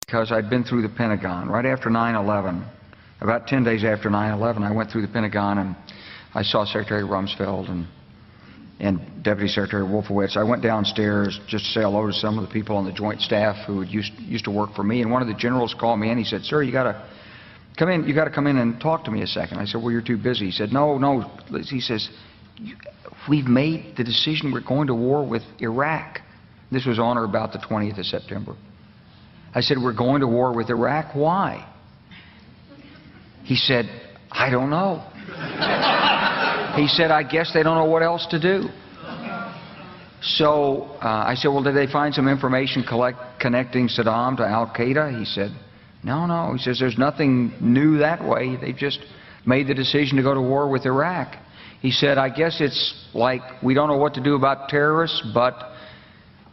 Because I'd been through the Pentagon right after 9/11. About 10 days after 9/11, I went through the Pentagon and I saw Secretary Rumsfeld and Deputy Secretary Wolfowitz. I went downstairs just to say hello to some of the people on the Joint Staff who had used to work for me. And one of the generals called me and he said, "Sir, you got to come in. You got to come in and talk to me a second." I said, "Well, you're too busy." He said, "No." He says, "We've made the decision. We're going to war with Iraq." This was on or about the 20th of September. I said, "We're going to war with Iraq. Why?" He said, "I don't know." He said, "I guess they don't know what else to do." So I said, "Well, did they find some information connecting Saddam to Al-Qaeda?" He said, No. He says, "There's nothing new that way. They just made the decision to go to war with Iraq." He said, "I guess it's like we don't know what to do about terrorists, but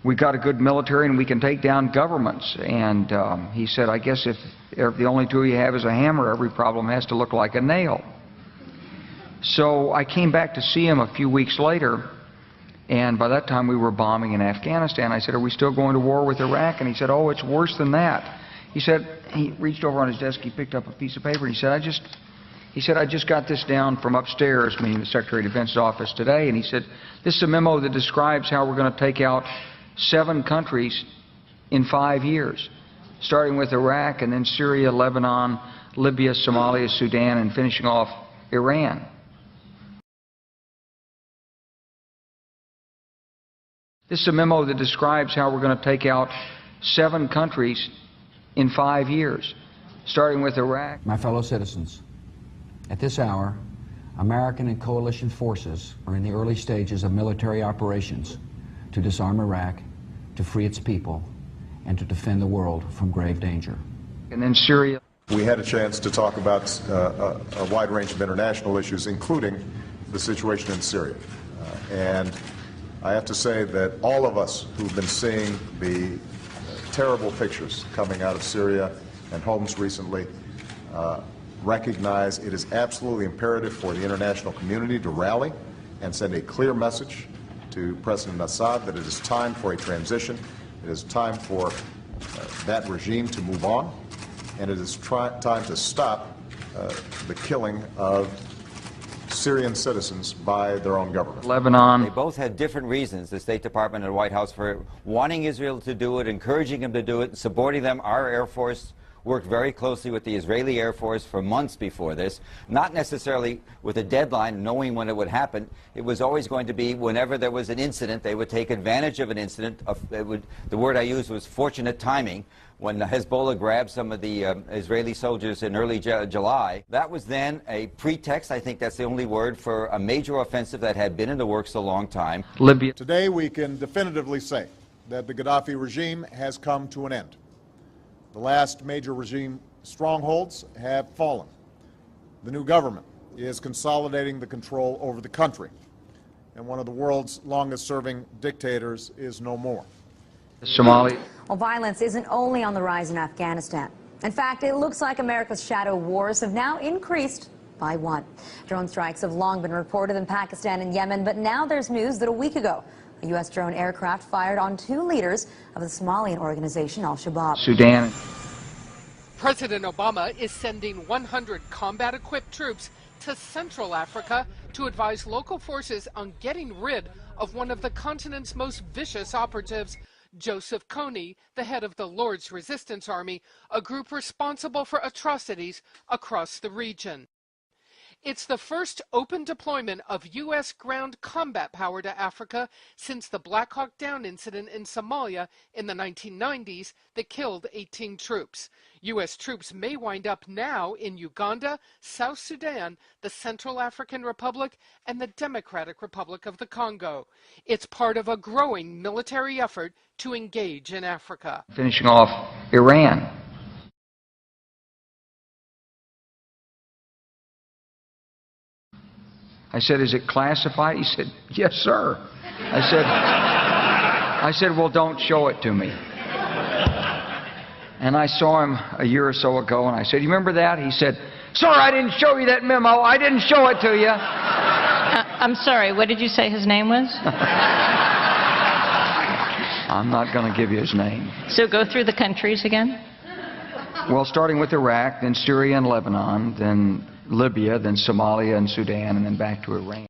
we've got a good military and we can take down governments." And he said, "I guess if the only tool you have is a hammer, every problem has to look like a nail." So I came back to see him a few weeks later, and by that time we were bombing in Afghanistan. I said, "Are we still going to war with Iraq?" And he said, "Oh, it's worse than that." He said, he reached over on his desk, he picked up a piece of paper, and he said, I just got this down from upstairs," meaning the Secretary of Defense's office today, and he said, "This is a memo that describes how we're going to take out 7 countries in 5 years, starting with Iraq and then Syria, Lebanon, Libya, Somalia, Sudan, and finishing off Iran." This is a memo that describes how we're going to take out 7 countries in 5 years, starting with Iraq. My fellow citizens, at this hour, American and coalition forces are in the early stages of military operations to disarm Iraq, to free its people, and to defend the world from grave danger. And then Syria. We had a chance to talk about a wide range of international issues, including the situation in Syria. And I have to say that all of us who've been seeing the terrible pictures coming out of Syria and Homs recently recognize it is absolutely imperative for the international community to rally and send a clear message to President Assad that it is time for a transition, it is time for that regime to move on, and it is time to stop the killing of Syrian citizens by their own government. Lebanon. They both had different reasons, the State Department and the White House, for wanting Israel to do it, encouraging them to do it, supporting them. Our Air Force worked very closely with the Israeli Air Force for months before this, not necessarily with a deadline, knowing when it would happen. It was always going to be whenever there was an incident, they would take advantage of an incident. The word I used was fortunate timing. When Hezbollah grabbed some of the Israeli soldiers in early July, that was then a pretext, I think that's the only word, for a major offensive that had been in the works a long time. Libya. Today we can definitively say that the Gaddafi regime has come to an end. The last major regime strongholds have fallen. The new government is consolidating the control over the country, and one of the world's longest-serving dictators is no more. Somalia. Well, violence isn't only on the rise in Afghanistan. In fact, it looks like America's shadow wars have now increased by 1. Drone strikes have long been reported in Pakistan and Yemen, but now there's news that a week ago, a U.S. drone aircraft fired on 2 leaders of the Somalian organization Al-Shabaab. Sudan. President Obama is sending 100 combat-equipped troops to Central Africa to advise local forces on getting rid of one of the continent's most vicious operatives, Joseph Kony, the head of the Lord's Resistance Army, a group responsible for atrocities across the region. It's the first open deployment of U.S. ground combat power to Africa since the Black Hawk Down incident in Somalia in the 1990s that killed 18 troops. U.S. troops may wind up now in Uganda, South Sudan, the Central African Republic, and the Democratic Republic of the Congo. It's part of a growing military effort to engage in Africa. Finishing off Iran. I said, "Is it classified?" He said, "Yes, sir." I said, "Well, don't show it to me." And I saw him a year or so ago, and I said, "You remember that?" He said, "Sir, I didn't show you that memo. I didn't show it to you." I'm sorry, what did you say his name was? I'm not going to give you his name. So go through the countries again? Well, starting with Iraq, then Syria and Lebanon, then Libya, then Somalia and Sudan, and then back to Iran.